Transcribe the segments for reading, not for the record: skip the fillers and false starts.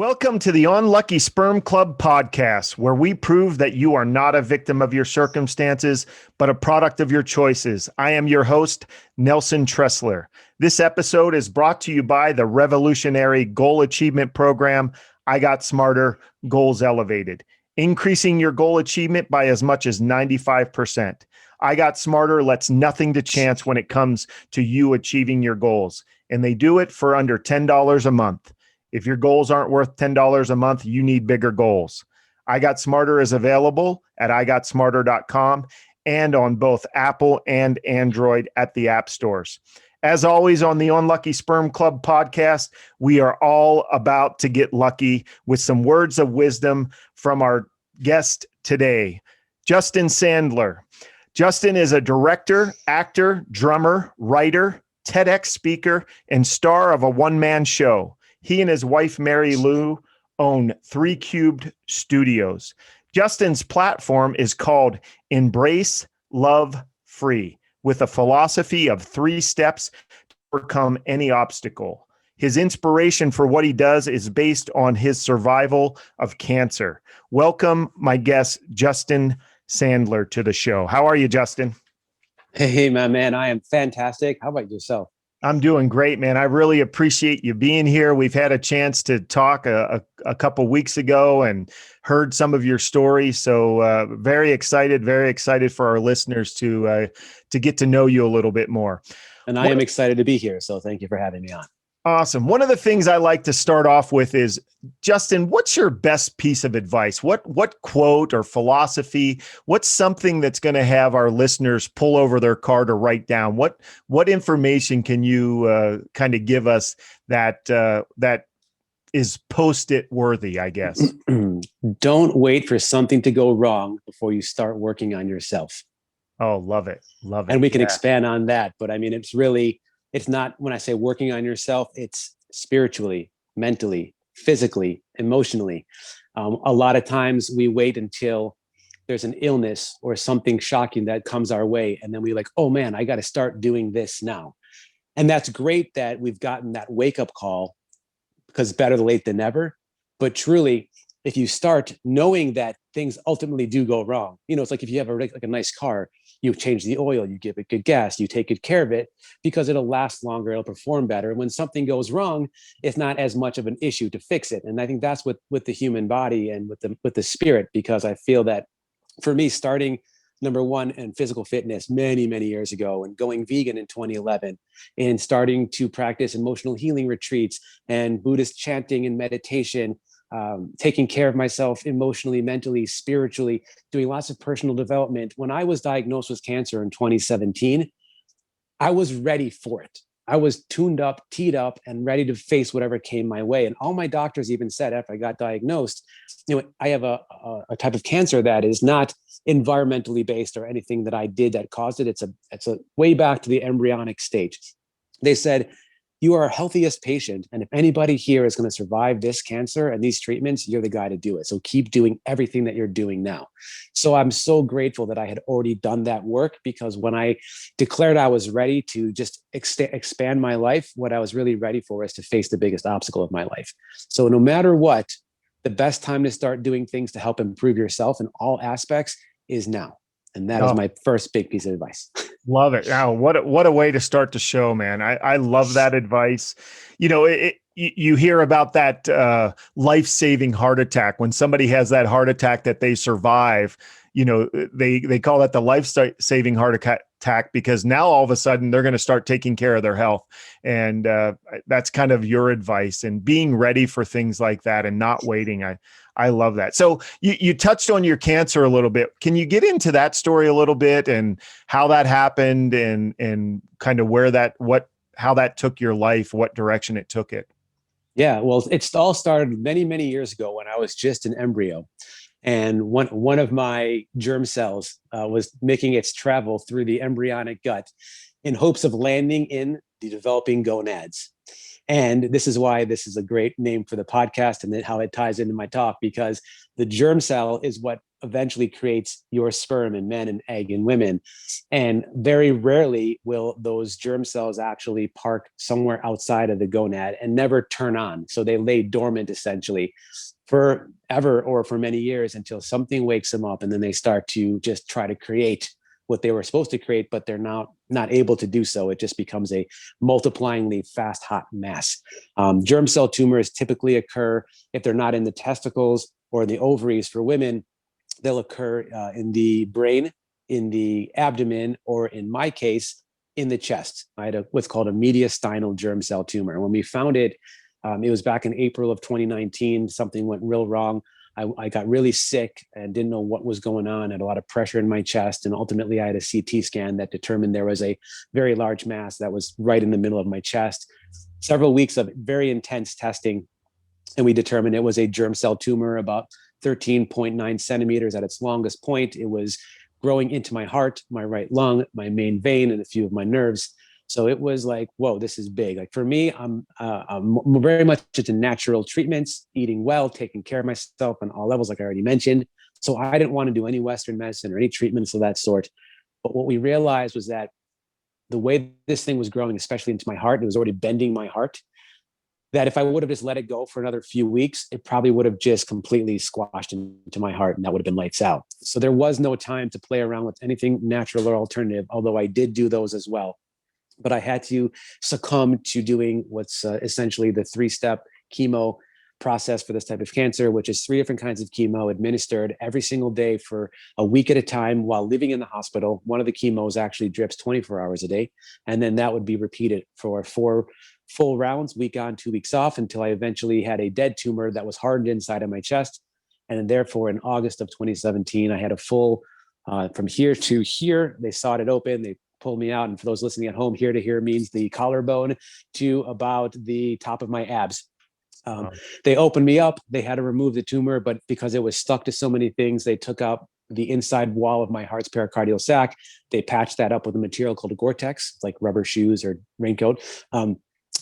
Welcome to the Unlucky Sperm Club podcast, where we prove that you are not a victim of your circumstances, but a product of your choices. I am your host, Nelson Tressler. This episode is brought to you by the revolutionary goal achievement program, I Got Smarter, Goals Elevated, increasing your goal achievement by as much as 95%. I Got Smarter lets nothing to chance when it comes to you achieving your goals, and they do it for under $10 a month. If your goals aren't worth $10 a month, you need bigger goals. I Got Smarter is available at igotsmarter.com and on both Apple and Android at the app stores. As always, on the Unlucky Sperm Club podcast, we are all about to get lucky with some words of wisdom from our guest today, Justin Sandler. Justin is a director, actor, drummer, writer, TEDx speaker, and star of a one-man show. He and his wife, Mary Lou, own 3 Cubed Studios. Justin's platform is called Embrace Love Free, with a philosophy of 3 steps to overcome any obstacle. His inspiration for what he does is based on his survival of cancer. Welcome, my guest, Justin Sandler, to the show. How are you, Justin? Hey, my man, I am fantastic. How about yourself? I'm doing great, man. I really appreciate you being here. We've had a chance to talk a couple weeks ago and heard some of your stories. So very excited for our listeners to get to know you a little bit more. And I am excited to be here. So thank you for having me on. Awesome. One of the things I like to start off with is, Justin, what's your best piece of advice? What quote or philosophy? What's something that's going to have our listeners pull over their car to write down? What information can you kind of give us that is post-it worthy, I guess? Don't wait for something to go wrong before you start working on yourself. Oh, love it. And we can expand on that. But I mean, it's not, when I say working on yourself, it's spiritually, mentally, physically, emotionally. A lot of times we wait until there's an illness or something shocking that comes our way. And then we're like, oh man, I got to start doing this now. And that's great that we've gotten that wake up call, because better late than never. But truly, if you start knowing that things ultimately do go wrong, it's like if you have a nice car, you change the oil, you give it good gas, you take good care of it because it'll last longer, it'll perform better. And when something goes wrong, it's not as much of an issue to fix it. And I think that's with the human body and with the spirit, because I feel that for me, starting number one in physical fitness many, many years ago and going vegan in 2011 and starting to practice emotional healing retreats and Buddhist chanting and meditation, taking care of myself emotionally, mentally, spiritually, doing lots of personal development. When I was diagnosed with cancer in 2017, I was ready for it. I was tuned up, teed up, and ready to face whatever came my way. And all my doctors even said after I got diagnosed, I have a type of cancer that is not environmentally based or anything that I did that caused it. It's a way back to the embryonic stage. They said, you are our healthiest patient. And if anybody here is going to survive this cancer and these treatments, you're the guy to do it. So keep doing everything that you're doing now. So I'm so grateful that I had already done that work, because when I declared I was ready to just expand my life, what I was really ready for is to face the biggest obstacle of my life. So no matter what, the best time to start doing things to help improve yourself in all aspects is now. And that is my first big piece of advice. Love it. Now, what a way to start the show, man. I love that advice. You hear about that life-saving heart attack. When somebody has that heart attack that they survive, they call that the life-saving heart attack, because now all of a sudden they're going to start taking care of their health. And that's kind of your advice, and being ready for things like that and not waiting. I love that. So you touched on your cancer a little bit. Can you get into that story a little bit and how that happened and kind of how that took your life, what direction it took it? Yeah, well, it all started many, many years ago when I was just an embryo. And one of my germ cells was making its travel through the embryonic gut in hopes of landing in the developing gonads. And this is why this is a great name for the podcast and how it ties into my talk, because the germ cell is what eventually creates your sperm in men and egg in women. And very rarely will those germ cells actually park somewhere outside of the gonad and never turn on. So they lay dormant essentially forever or for many years until something wakes them up, and then they start to just try to create what they were supposed to create, but they're not able to do so. It just becomes a multiplyingly fast, hot mass. Germ cell tumors typically occur if they're not in the testicles or the ovaries for women. They'll occur in the brain, in the abdomen, or in my case, in the chest. I had what's called a mediastinal germ cell tumor. When we found it, it was back in April of 2019. Something went real wrong. I got really sick and didn't know what was going on. I had a lot of pressure in my chest. And ultimately, I had a CT scan that determined there was a very large mass that was right in the middle of my chest. Several weeks of very intense testing. And we determined it was a germ cell tumor about 13.9 centimeters at its longest point. It was growing into my heart, my right lung, my main vein, and a few of my nerves. So it was like, whoa, this is big. Like for me, I'm very much into natural treatments, eating well, taking care of myself on all levels, like I already mentioned. So I didn't want to do any Western medicine or any treatments of that sort. But what we realized was that the way this thing was growing, especially into my heart, it was already bending my heart, that if I would have just let it go for another few weeks, it probably would have just completely squashed into my heart, and that would have been lights out. So there was no time to play around with anything natural or alternative, although I did do those as well. But I had to succumb to doing what's essentially the 3-step chemo process for this type of cancer, which is 3 different kinds of chemo administered every single day for a week at a time while living in the hospital. One of the chemos actually drips 24 hours a day. And then that would be repeated for 4 full rounds, week on, 2 weeks off, until I eventually had a dead tumor that was hardened inside of my chest. And therefore, in August of 2017, I had a full from here to here. They sawed it open. They pulled me out. And for those listening at home, here to here means the collarbone to about the top of my abs. They opened me up. They had to remove the tumor, but because it was stuck to so many things, they took out the inside wall of my heart's pericardial sac. They patched that up with a material called Gore-Tex, like rubber shoes or raincoat.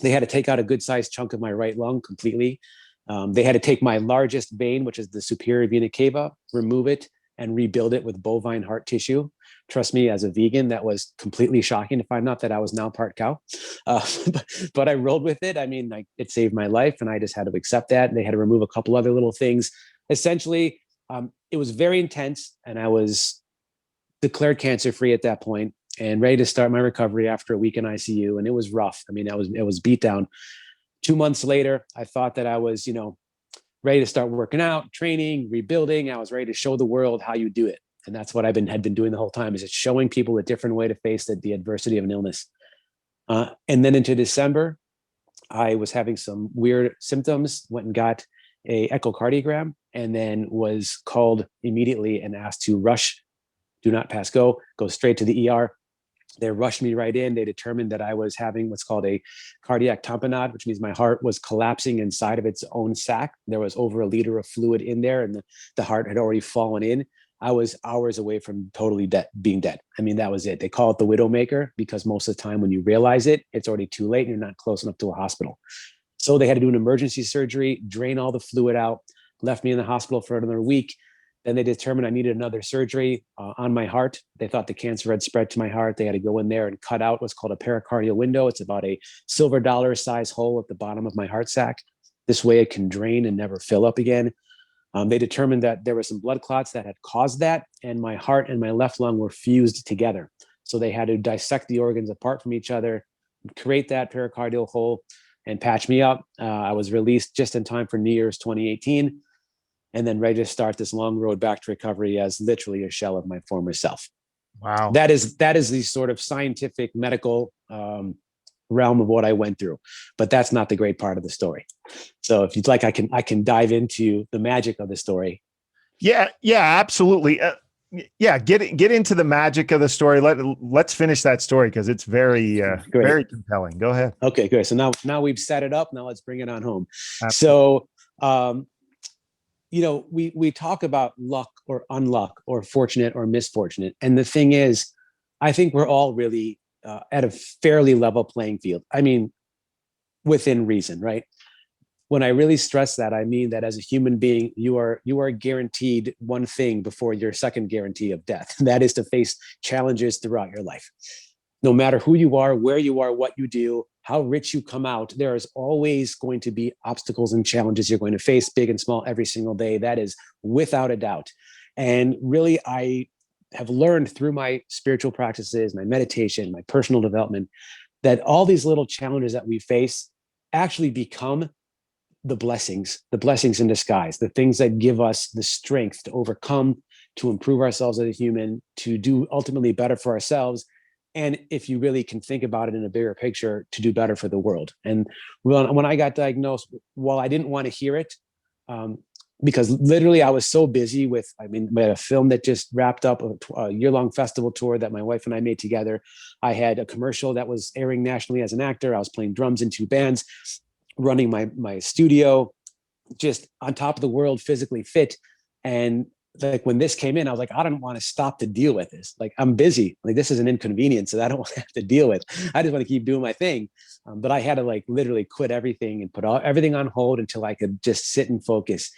They had to take out a good sized chunk of my right lung completely. They had to take my largest vein, which is the superior vena cava, remove it and rebuild it with bovine heart tissue. Trust me, as a vegan, that was completely shocking to find out that I was now part cow. But I rolled with it. I mean, it saved my life, and I just had to accept that. And they had to remove a couple other little things. Essentially, it was very intense, and I was declared cancer-free at that point and ready to start my recovery after a week in ICU. And it was rough. I mean, it was beat down. 2 months later, I thought that I was, ready to start working out, training, rebuilding. I was ready to show the world how you do it. And that's what had been doing the whole time, is it's showing people a different way to face the adversity of an illness. And then into December, I was having some weird symptoms, went and got a echocardiogram, and then was called immediately and asked to rush, do not pass go straight to the ER. They rushed me right in. They determined that I was having what's called a cardiac tamponade, which means my heart was collapsing inside of its own sac. There was over 1 liter of fluid in there, and the heart had already fallen in. I was hours away from totally being dead. I mean, that was it. They call it the widowmaker because most of the time when you realize it, it's already too late and you're not close enough to a hospital. So they had to do an emergency surgery, drain all the fluid out, left me in the hospital for another week. Then they determined I needed another surgery on my heart. They thought the cancer had spread to my heart. They had to go in there and cut out what's called a pericardial window. It's about a silver dollar size hole at the bottom of my heart sac. This way it can drain and never fill up again. They determined that there were some blood clots that had caused that, and my heart and my left lung were fused together. So they had to dissect the organs apart from each other, create that pericardial hole, and patch me up. I was released just in time for New Year's 2018, and then ready to start this long road back to recovery as literally a shell of my former self. Wow. That is the sort of scientific medical realm of what I went through, but that's not the great part of the story. So if you'd like, I can dive into the magic of the story. Yeah, absolutely. Get into the magic of the story. Let's finish that story because it's very very compelling. Go ahead. Okay, good. So now we've set it up. Now let's bring it on home. Absolutely. So we talk about luck or unluck or fortunate or misfortunate, and the thing is, I think we're all really at a fairly level playing field. I mean, within reason, right? when I really stress that, I mean that as a human being, you are guaranteed one thing before your second guarantee of death. And that is to face challenges throughout your life. No matter who you are, where you are, what you do, how rich you come out, there is always going to be obstacles and challenges you're going to face, big and small, every single day. That is without a doubt. And really, I have learned through my spiritual practices, my meditation, my personal development, that all these little challenges that we face actually become the blessings in disguise, the things that give us the strength to overcome, to improve ourselves as a human, to do ultimately better for ourselves. And if you really can think about it in a bigger picture, to do better for the world. And when I got diagnosed, while I didn't want to hear it, because literally I was so busy with, we had a film that just wrapped up, a year-long festival tour that my wife and I made together. I had a commercial that was airing nationally as an actor. I was playing drums in two bands, running my studio, just on top of the world, physically fit. And like when this came in, I was like, I don't want to stop to deal with this. Like, I'm busy. Like, this is an inconvenience that I don't want to have to deal with. I just want to keep doing my thing. But I had to like literally quit everything and put everything on hold until I could just sit and focus.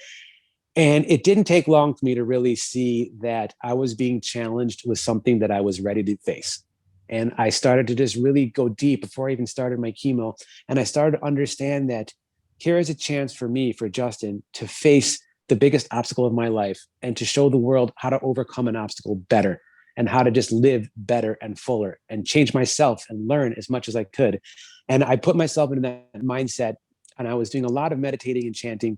And it didn't take long for me to really see that I was being challenged with something that I was ready to face. And I started to just really go deep before I even started my chemo. And I started to understand that here is a chance for me, for Justin, to face the biggest obstacle of my life and to show the world how to overcome an obstacle better and how to just live better and fuller and change myself and learn as much as I could. And I put myself into that mindset, and I was doing a lot of meditating and chanting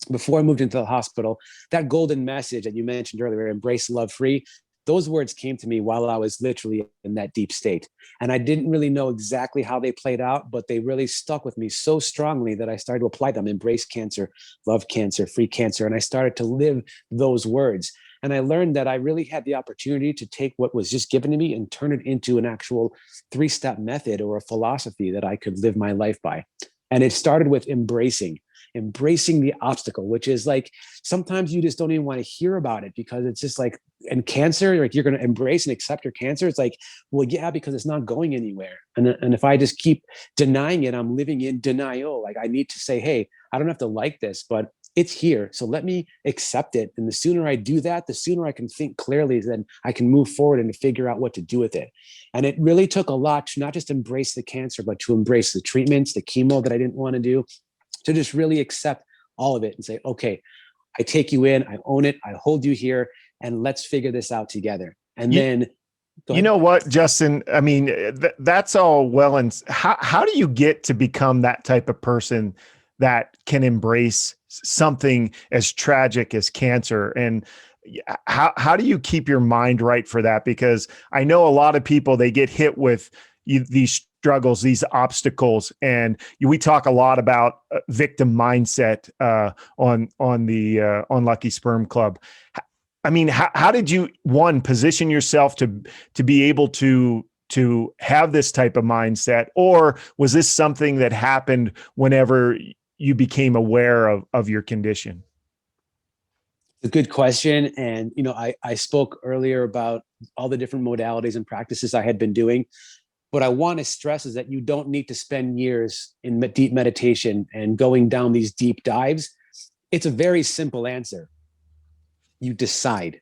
before I moved into the hospital. That golden message that you mentioned earlier, embrace, love, free, those words came to me while I was literally in that deep state. And I didn't really know exactly how they played out, but they really stuck with me so strongly that I started to apply them: embrace cancer, love cancer, free cancer. And I started to live those words. And I learned that I really had the opportunity to take what was just given to me and turn it into an actual 3-step method or a philosophy that I could live my life by. And it started with embracing the obstacle, which is like, sometimes you just don't even want to hear about it because it's just like, and cancer, like, you're going to embrace and accept your cancer. It's like, well, yeah, because it's not going anywhere. And if I just keep denying it, I'm living in denial. Like, I need to say, hey, I don't have to like this, but it's here. So let me accept it. And the sooner I do that, the sooner I can think clearly, then I can move forward and figure out what to do with it. And it really took a lot to not just embrace the cancer, but to embrace the treatments, the chemo that I didn't want to do, to just really accept all of it and say, okay, I take you in, I own it, I hold you here, and let's figure this out together. And then, you know what, Justin, I mean, that's all well. And how do you get to become that type of person that can embrace something as tragic as cancer? And how do you keep your mind right for that? Because I know a lot of people, they get hit with these struggles, these obstacles, and we talk a lot about victim mindset on the Unlucky Sperm Club. I mean, how did you, one, position yourself to be able to have this type of mindset, or was this something that happened whenever you became aware of your condition? It's a good question. And, I spoke earlier about all the different modalities and practices I had been doing. What I want to stress is that you don't need to spend years in deep meditation and going down these deep dives. It's a very simple answer. You decide.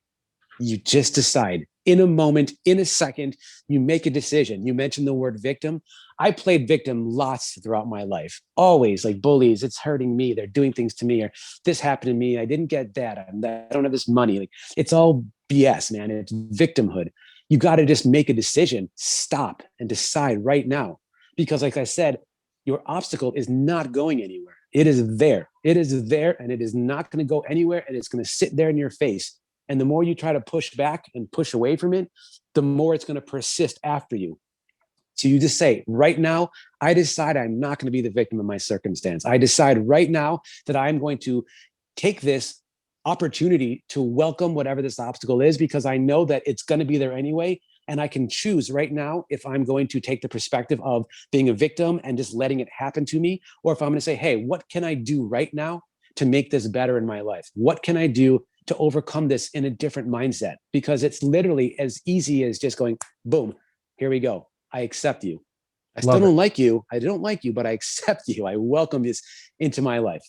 You just decide. In a moment, in a second, you make a decision. You mentioned the word victim. I played victim lots throughout my life. Always, like, bullies, it's hurting me, they're doing things to me, or this happened to me, I didn't get that, I don't have this money. Like, it's all BS, man. It's victimhood. You got to just make a decision, stop and decide right now. Because like I said, your obstacle is not going anywhere. It is there. It is there, and it is not going to go anywhere, and it's going to sit there in your face. And the more you try to push back and push away from it, the more it's going to persist after you. So you just say, right now, I decide I'm not going to be the victim of my circumstance. I decide right now that I'm going to take this opportunity to welcome whatever this obstacle is, because I know that it's going to be there anyway. And I can choose right now if I'm going to take the perspective of being a victim and just letting it happen to me, or if I'm going to say, hey, what can I do right now to make this better in my life? What can I do to overcome this in a different mindset? Because it's literally as easy as just going, boom, here we go. I accept you. I still Love it. don't like you. I don't like you, but I accept you. I welcome this into my life.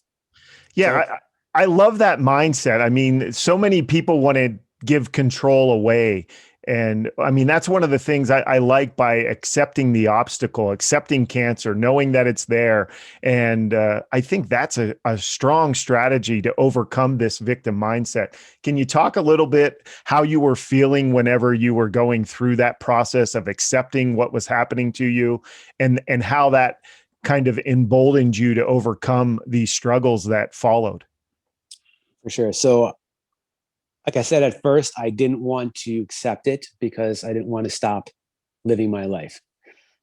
Yeah, So I love that mindset. I mean, so many people want to give control away. And I mean, that's one of the things I like by accepting the obstacle, accepting cancer, knowing that it's there. And I think that's a strong strategy to overcome this victim mindset. Can you talk a little bit how you were feeling whenever you were going through that process of accepting what was happening to you, and how that kind of emboldened you to overcome these struggles that followed? for sure. So like I said, at first, I didn't want to accept it because I didn't want to stop living my life.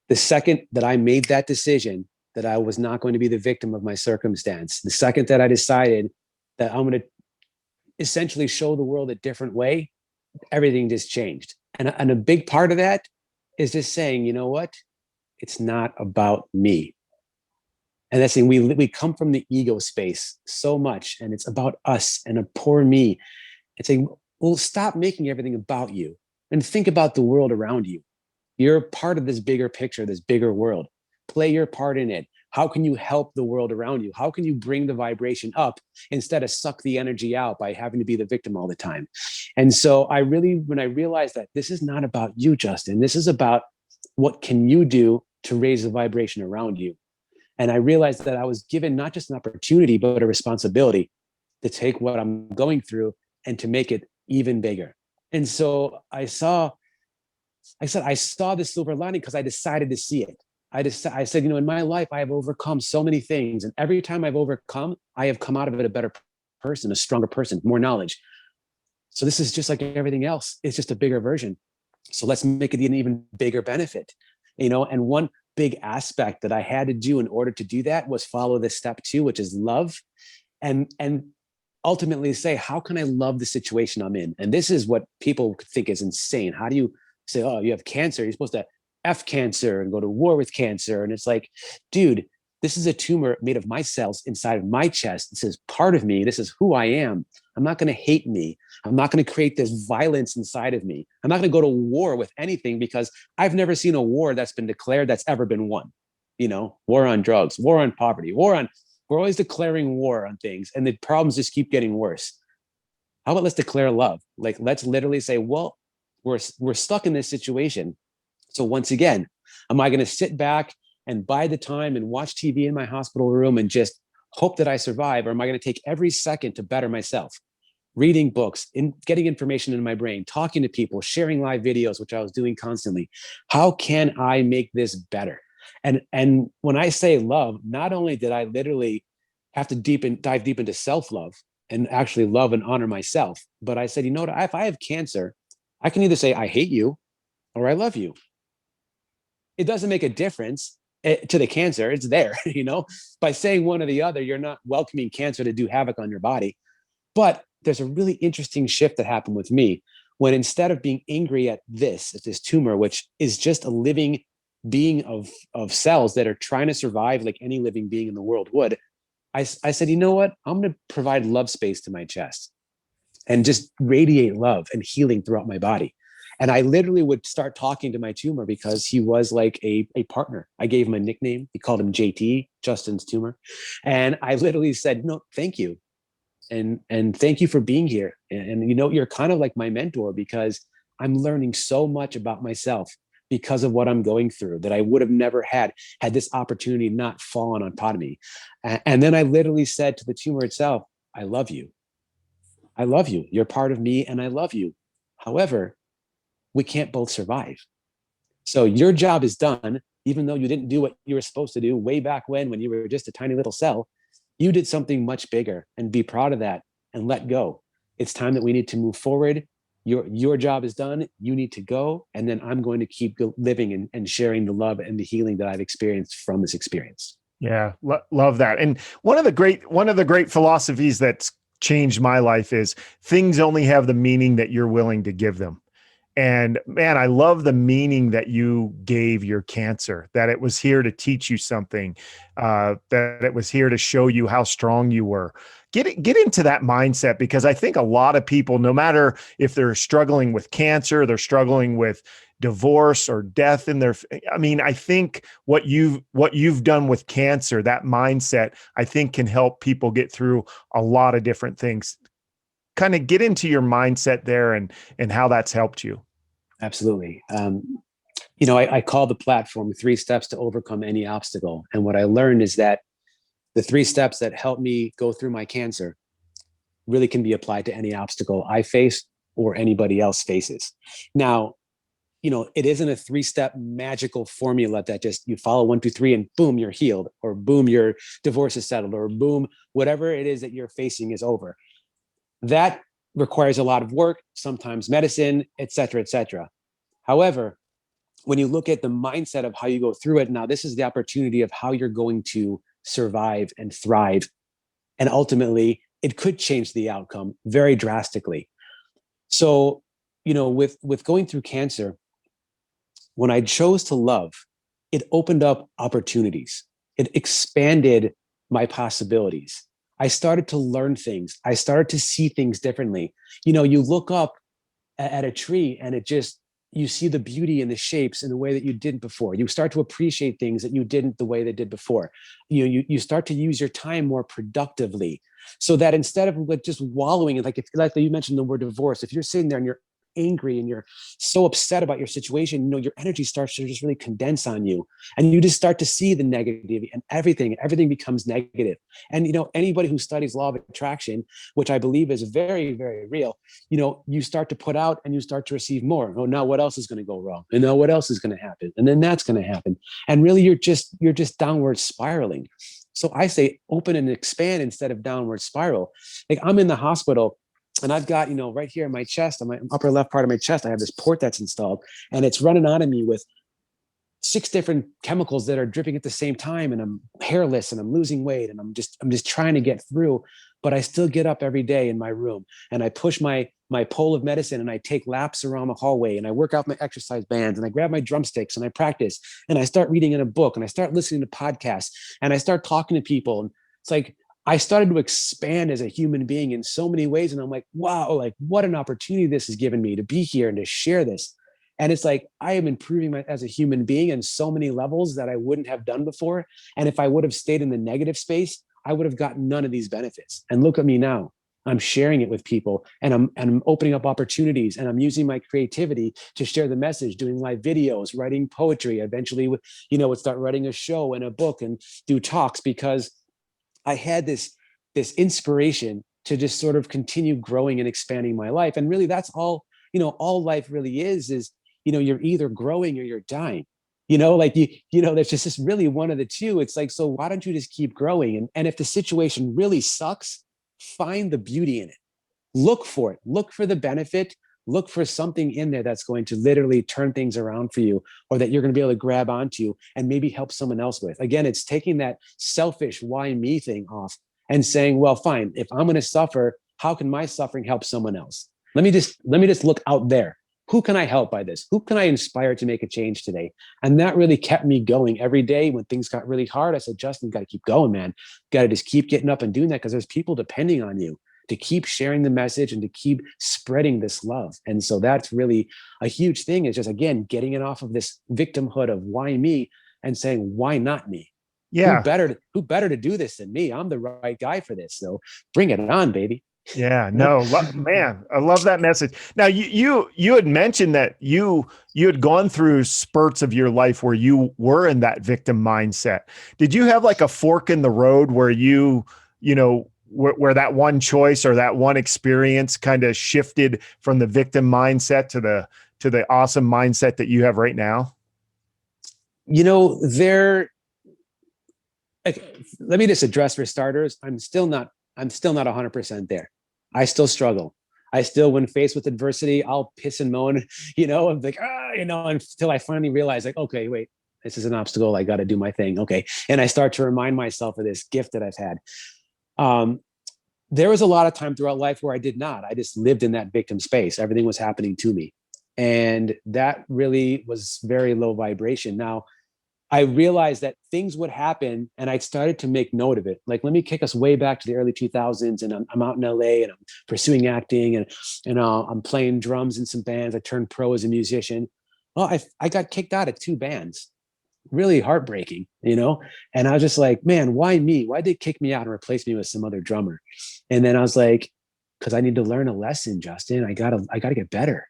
The second that I made that decision that I was not going to be the victim of my circumstance, the second that I decided that I'm going to essentially show the world a different way, everything just changed. And a big part of that is just saying, you know what? It's not about me. And that's saying we come from the ego space so much, and it's about us and a poor me. And saying, well, stop making everything about you and think about the world around you. You're part of this bigger picture, this bigger world. Play your part in it. How can you help the world around you? How can you bring the vibration up instead of suck the energy out by having to be the victim all the time? And so when I realized that this is not about you, Justin, this is about what can you do to raise the vibration around you. And I realized that I was given not just an opportunity, but a responsibility to take what I'm going through and to make it even bigger. And so I saw the silver lining because I decided to see it. I said, in my life, I have overcome so many things. And every time I've overcome, I have come out of it a better person, a stronger person, more knowledge. So this is just like everything else. It's just a bigger version. So let's make it an even bigger benefit, and one big aspect that I had to do in order to do that was follow this step 2, which is love. And ultimately say, how can I love the situation I'm in? And this is what people think is insane. How do you say, oh, you have cancer, you're supposed to F cancer and go to war with cancer? And it's like, dude, this is a tumor made of my cells inside of my chest. This is part of me. This is who I am. I'm not going to hate me. I'm not going to create this violence inside of me. I'm not going to go to war with anything because I've never seen a war that's been declared that's ever been won. War on drugs, war on poverty, we're always declaring war on things, and the problems just keep getting worse. How about let's declare love? Like, let's literally say, well, we're stuck in this situation. So once again, am I going to sit back and bide the time and watch TV in my hospital room and just hope that I survive? Or am I going to take every second to better myself? Reading books, getting information in my brain, talking to people, sharing live videos, which I was doing constantly. How can I make this better? And when I say love, not only did I literally have to dive deep into self-love and actually love and honor myself, but I said, if I have cancer, I can either say I hate you or I love you. It doesn't make a difference to the cancer. It's there, by saying one or the other, you're not welcoming cancer to do havoc on your body. But there's a really interesting shift that happened with me when, instead of being angry at this tumor, which is just a living being of cells that are trying to survive like any living being in the world would, I said, you know what? I'm going to provide love space to my chest and just radiate love and healing throughout my body. And I literally would start talking to my tumor because he was like a partner. I gave him a nickname. He called him JT, Justin's tumor. And I literally said, no, thank you. And thank you for being here. And you're kind of like my mentor because I'm learning so much about myself because of what I'm going through that I would have never had this opportunity not fallen on pot of me. And then I literally said to the tumor itself, I love you. I love you. You're part of me and I love you. However, we can't both survive. So your job is done, even though you didn't do what you were supposed to do way back when you were just a tiny little cell. You did something much bigger, and be proud of that and let go. It's time that we need to move forward. Your job is done. You need to go. And then I'm going to keep living and sharing the love and the healing that I've experienced from this experience. Yeah, love that. And one of the great philosophies that's changed my life is things only have the meaning that you're willing to give them. And man, I love the meaning that you gave your cancer, that it was here to teach you something, that it was here to show you how strong you were. Get into that mindset, because I think a lot of people, no matter if they're struggling with cancer, they're struggling with divorce or death in their, I mean, I think what you've done with cancer, that mindset, I think can help people get through a lot of different things. Kind of get into your mindset there and how that's helped you. Absolutely. I call the platform 3 steps to overcome any obstacle. And what I learned is that the 3 steps that helped me go through my cancer really can be applied to any obstacle I face or anybody else faces. Now, it isn't a 3-step magical formula that just you follow 1, 2, 3 and boom, you're healed, or boom, your divorce is settled, or boom, whatever it is that you're facing is over. That requires a lot of work, sometimes medicine, et cetera, et cetera. However, when you look at the mindset of how you go through it, now this is the opportunity of how you're going to survive and thrive. And ultimately, it could change the outcome very drastically. So, with going through cancer, when I chose to love, it opened up opportunities. It expanded my possibilities. I started to learn things. I started to see things differently. You look up at a tree and you see the beauty in the shapes in a way that you didn't before. You start to appreciate things that you didn't the way they did before. You start to use your time more productively, so that instead of just wallowing in, like you mentioned the word divorce, if you're sitting there and you're angry and you're so upset about your situation, your energy starts to just really condense on you, and you just start to see the negativity, and everything becomes negative. And anybody who studies law of attraction, which I believe is very, very real, you start to put out and you start to receive more. Oh, now what else is going to go wrong? And now what else is going to happen? And then that's going to happen. And really you're just downward spiraling. So I say open and expand instead of downward spiral. Like, I'm in the hospital and I've got, right here in my chest, on my upper left part of my chest, I have this port that's installed, and it's running on me with 6 different chemicals that are dripping at the same time. And I'm hairless and I'm losing weight and I'm just trying to get through. But I still get up every day in my room and I push my pole of medicine and I take laps around the hallway and I work out my exercise bands and I grab my drumsticks and I practice and I start reading in a book and I start listening to podcasts and I start talking to people. And it's like, I started to expand as a human being in so many ways. And I'm like, wow, like what an opportunity this has given me to be here and to share this. And it's like, I am improving as a human being in so many levels that I wouldn't have done before. And if I would have stayed in the negative space, I would have gotten none of these benefits. And look at me now. I'm sharing it with people, and I'm opening up opportunities, and I'm using my creativity to share the message, doing live videos, writing poetry, eventually would start writing a show and a book and do talks, because I had this inspiration to just sort of continue growing and expanding my life. And really that's all life really is you're either growing or you're dying. There's just really one of the two. It's like, so why don't you just keep growing? And if the situation really sucks, find the beauty in it. Look for it. Look for the benefit. Look for something in there that's going to literally turn things around for you, or that you're going to be able to grab onto and maybe help someone else with. Again, it's taking that selfish why me thing off and saying, well, fine, if I'm going to suffer, how can my suffering help someone else? Let me just look out there. Who can I help by this? Who can I inspire to make a change today? And that really kept me going every day. When things got really hard, I said, Justin, you got to keep going, man. Got to just keep getting up and doing that, because there's people depending on you to keep sharing the message and to keep spreading this love. And so that's really a huge thing, is just, again, getting it off of this victimhood of why me and saying, why not me? Yeah. Who better to do this than me? I'm the right guy for this. So bring it on, baby. Yeah, no, man, I love that message. Now you had mentioned that you had gone through spurts of your life where you were in that victim mindset. Did you have like a fork in the road where where that one choice or that one experience kind of shifted from the victim mindset to the awesome mindset that you have right now? Let me just address, for starters, I'm still not 100% there. I still struggle. I still, when faced with adversity, I'll piss and moan, I'm like, until I finally realize, like, okay, wait, this is an obstacle. I got to do my thing. Okay. And I start to remind myself of this gift that I've had. There was a lot of time throughout life where I did not. I just lived in that victim space. Everything was happening to me. And that really was very low vibration. Now, I realized that things would happen, and I started to make note of it. Like, let me kick us way back to the early 2000s, and I'm out in LA and I'm pursuing acting, and I'm playing drums in some bands. I turned pro as a musician. Well, I got kicked out of 2 bands, really heartbreaking, and I was just like, man, why me? Why'd they kick me out and replace me with some other drummer? And then I was like, because I need to learn a lesson, Justin. I gotta get better.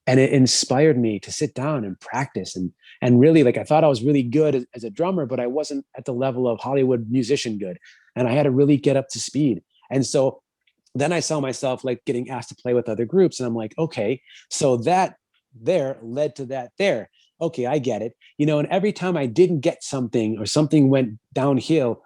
And it inspired me to sit down and practice, and really, like, I thought I was really good as a drummer, but I wasn't at the level of Hollywood musician good. And I had to really get up to speed. And so then I saw myself like getting asked to play with other groups. And I'm like, okay, so that there led to that there. Okay, I get it. And every time I didn't get something or something went downhill,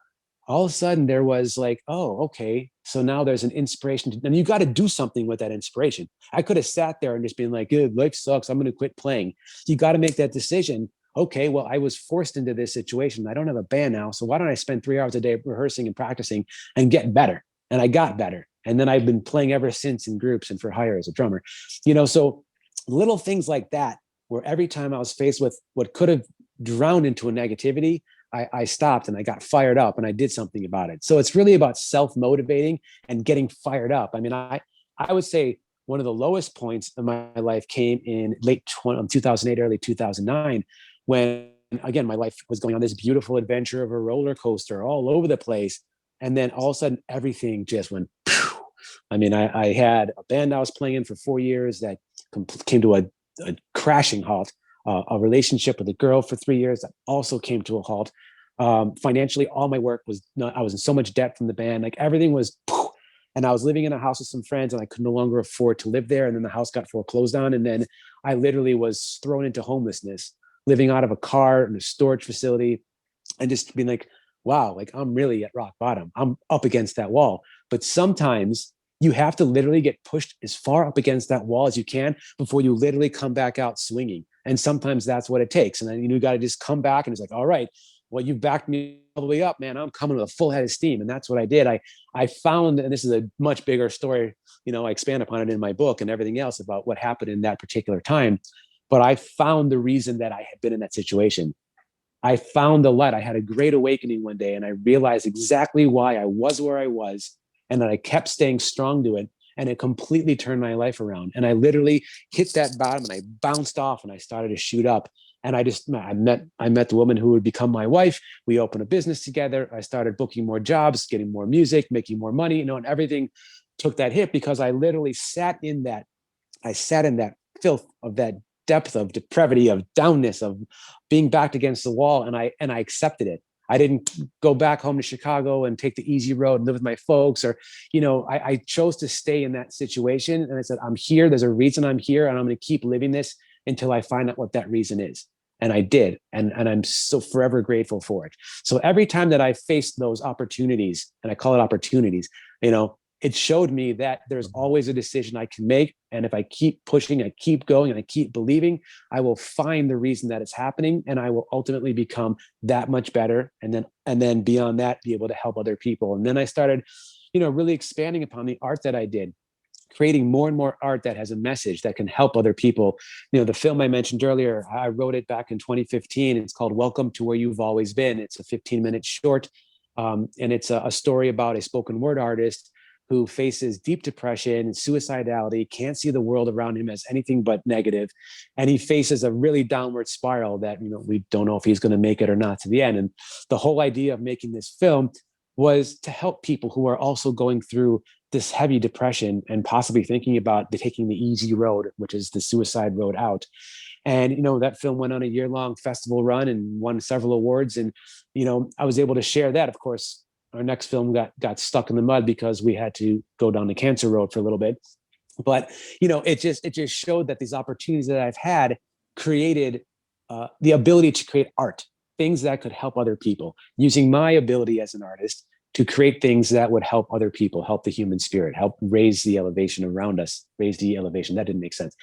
all of a sudden there was like, oh, okay. So now there's an inspiration, and you got to do something with that inspiration. I could have sat there and just been like, life sucks, I'm going to quit playing. You got to make that decision. Okay, well, I was forced into this situation. I don't have a band now. So why don't I spend 3 hours a day rehearsing and practicing and get better? And I got better. And then I've been playing ever since in groups and for hire as a drummer. So little things like that, where every time I was faced with what could have drowned into a negativity, I stopped and I got fired up and I did something about it. So it's really about self-motivating and getting fired up. I mean, I would say one of the lowest points of my life came in late 2008, early 2009, when, again, my life was going on this beautiful adventure of a roller coaster all over the place. And then all of a sudden, everything just went, phew. I mean, I had a band I was playing in for 4 years that came to a crashing halt. A relationship with a girl for 3 years that also came to a halt. Financially, all my work was not, I was in so much debt from the band, like everything was, and I was living in a house with some friends and I could no longer afford to live there. And then the house got foreclosed on. And then I literally was thrown into homelessness, living out of a car in a storage facility, and just being like, wow, like I'm really at rock bottom. I'm up against that wall. But sometimes you have to literally get pushed as far up against that wall as you can before you literally come back out swinging. And sometimes that's what it takes. And then you got to just come back and it's like, all right, well, you backed me all the way up, man. I'm coming with a full head of steam. And that's what I did. I found, and this is a much bigger story, I expand upon it in my book and everything else about what happened in that particular time. But I found the reason that I had been in that situation. I found the light. I had a great awakening one day and I realized exactly why I was where I was, and that I kept staying strong to it. And it completely turned my life around. And I literally hit that bottom and I bounced off and I started to shoot up. And I met the woman who would become my wife. We opened a business together. I started booking more jobs, getting more music, making more money, and everything took that hit because I literally sat in that filth of that depth of depravity, of downness, of being backed against the wall. And I accepted it. I didn't go back home to Chicago and take the easy road and live with my folks, or, I chose to stay in that situation. And I said, I'm here. There's a reason I'm here. And I'm going to keep living this until I find out what that reason is. And I did. And I'm so forever grateful for it. So every time that I faced those opportunities, and I call it opportunities, it showed me that there's always a decision I can make. And if I keep pushing, I keep going, and I keep believing, I will find the reason that it's happening. And I will ultimately become that much better. And then beyond that, be able to help other people. And then I started, really expanding upon the art that I did, creating more and more art that has a message that can help other people. The film I mentioned earlier, I wrote it back in 2015. It's called Welcome to Where You've Always Been. It's a 15-minute short. And it's a story about a spoken word artist who faces deep depression and suicidality, can't see the world around him as anything but negative. And he faces a really downward spiral that, we don't know if he's going to make it or not to the end. And the whole idea of making this film was to help people who are also going through this heavy depression and possibly thinking about taking the easy road, which is the suicide road out. And, that film went on a year-long festival run and won several awards. And, I was able to share that. Of course, our next film got stuck in the mud because we had to go down the cancer road for a little bit. But, it just showed that these opportunities that I've had created the ability to create art, things that could help other people, using my ability as an artist to create things that would help other people, help the human spirit, help raise the elevation around us, raise the elevation. That didn't make sense.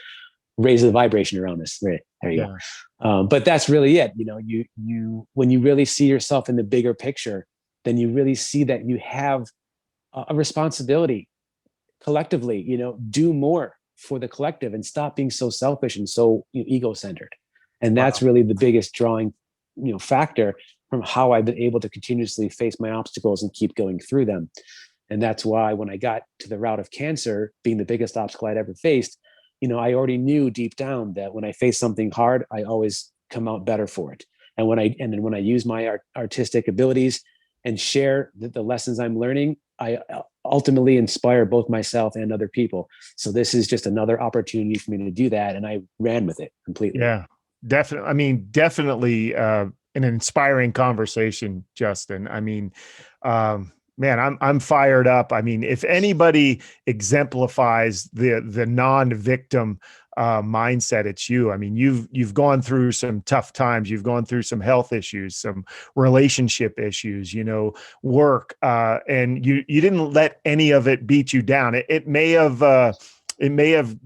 Raise the vibration around us. Right. There you go. But that's really it. You when you really see yourself in the bigger picture, then you really see that you have a responsibility collectively, do more for the collective and stop being so selfish and so ego-centered. And that's really the biggest drawing, factor from how I've been able to continuously face my obstacles and keep going through them. And that's why when I got to the route of cancer being the biggest obstacle I'd ever faced, I already knew deep down that when I face something hard, I always come out better for it. And then when I use my artistic abilities and share the lessons I'm learning, I ultimately inspire both myself and other people. So this is just another opportunity for me to do that. And I ran with it completely. Yeah, definitely. I mean, definitely an inspiring conversation, Justin. I mean, man, I'm fired up. I mean, if anybody exemplifies the non-victim mindset, it's you. I mean, you've gone through some tough times. You've gone through some health issues, some relationship issues, work, and you didn't let any of it beat you down. It may have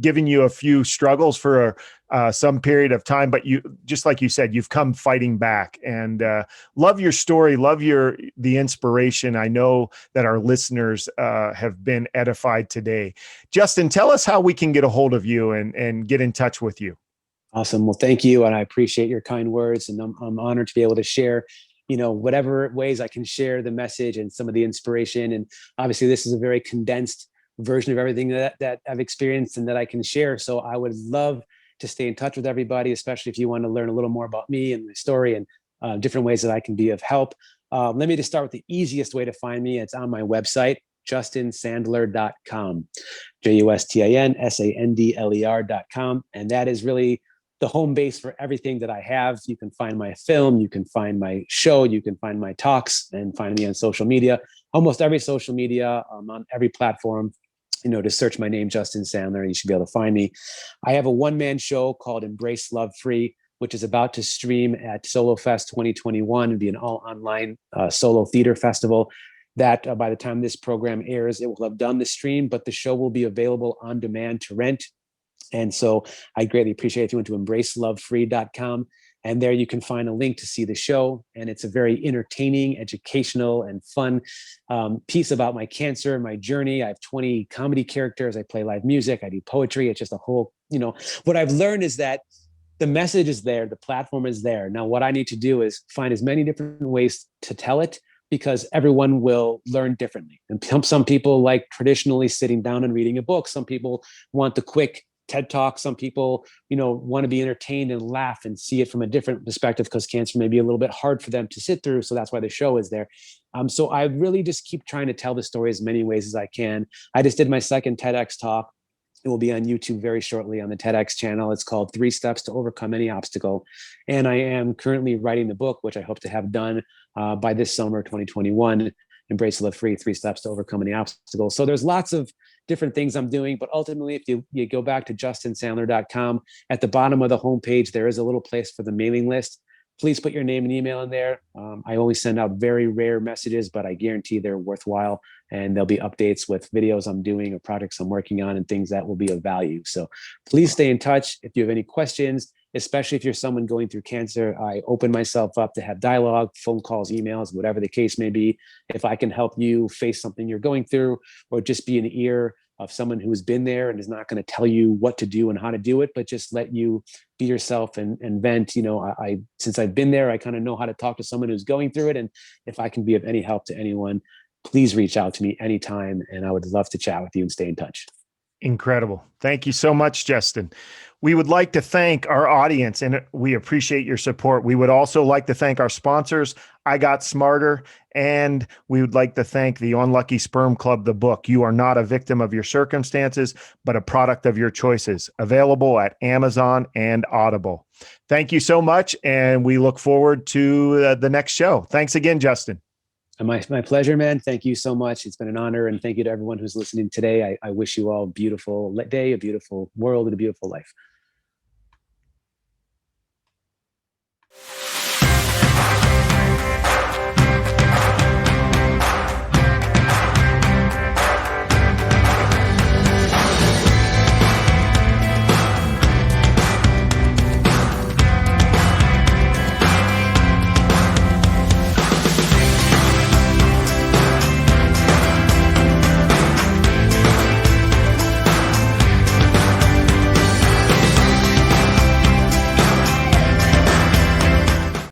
given you a few struggles for some period of time, but you, just like you said, you've come fighting back, and love your story. Love the inspiration. I know that our listeners have been edified today. Justin, tell us how we can get a hold of you and get in touch with you. Awesome. Well, thank you. And I appreciate your kind words, and I'm honored to be able to share, whatever ways I can share the message and some of the inspiration. And obviously this is a very condensed version of everything that I've experienced and that I can share. So I would love to stay in touch with everybody, especially if you want to learn a little more about me and my story and different ways that I can be of help. Let me just start with the easiest way to find me. It's on my website, justinsandler.com, JUSTINSANDLER.com. And that is really the home base for everything that I have. You can find my film, you can find my show, you can find my talks, and find me on social media, almost every social media, on every platform. To search my name, Justin Sandler, you should be able to find me. I have a one-man show called Embrace Love Free, which is about to stream at Solo Fest 2021 and be an all online solo theater festival. That by the time this program airs, it will have done the stream, but the show will be available on demand to rent. And so I greatly appreciate if you went to embracelovefree.com. And there you can find a link to see the show. And it's a very entertaining, educational, and fun piece about my cancer, my journey. I have 20 comedy characters. I play live music. I do poetry. It's just a whole, what I've learned is that the message is there. The platform is there. Now, what I need to do is find as many different ways to tell it, because everyone will learn differently. And some people like traditionally sitting down and reading a book. Some people want the quick TED Talk. Some people, want to be entertained and laugh and see it from a different perspective, because cancer may be a little bit hard for them to sit through. So that's why the show is there. So I really just keep trying to tell the story as many ways as I can. I just did my second TEDx talk. It will be on YouTube very shortly on the TEDx channel. It's called 3 Steps to Overcome Any Obstacle. And I am currently writing the book, which I hope to have done by this summer, 2021, Embrace Love Free, 3 Steps to Overcome Any Obstacle. So there's lots of different things I'm doing, but ultimately, if you go back to justinsandler.com, at the bottom of the homepage, there is a little place for the mailing list. Please put your name and email in there. I only send out very rare messages, but I guarantee they're worthwhile. And there'll be updates with videos I'm doing or projects I'm working on and things that will be of value. So please stay in touch. If you have any questions, especially if you're someone going through cancer, I open myself up to have dialogue, phone calls, emails, whatever the case may be. If I can help you face something you're going through, or just be an ear of someone who's been there and is not going to tell you what to do and how to do it, but just let you be yourself and vent. Since I've been there, I kind of know how to talk to someone who's going through it. And if I can be of any help to anyone, please reach out to me anytime. And I would love to chat with you and stay in touch. Incredible. Thank you so much, Justin. We would like to thank our audience, and we appreciate your support. We would also like to thank our sponsors, I Got Smarter, and we would like to thank the Unlucky Sperm Club, the book, You Are Not a Victim of Your Circumstances, but a Product of Your Choices, available at Amazon and Audible. Thank you so much, and we look forward to the next show. Thanks again, Justin. My pleasure, man. Thank you so much. It's been an honor. And thank you to everyone who's listening today. I wish you all a beautiful day, a beautiful world, and a beautiful life.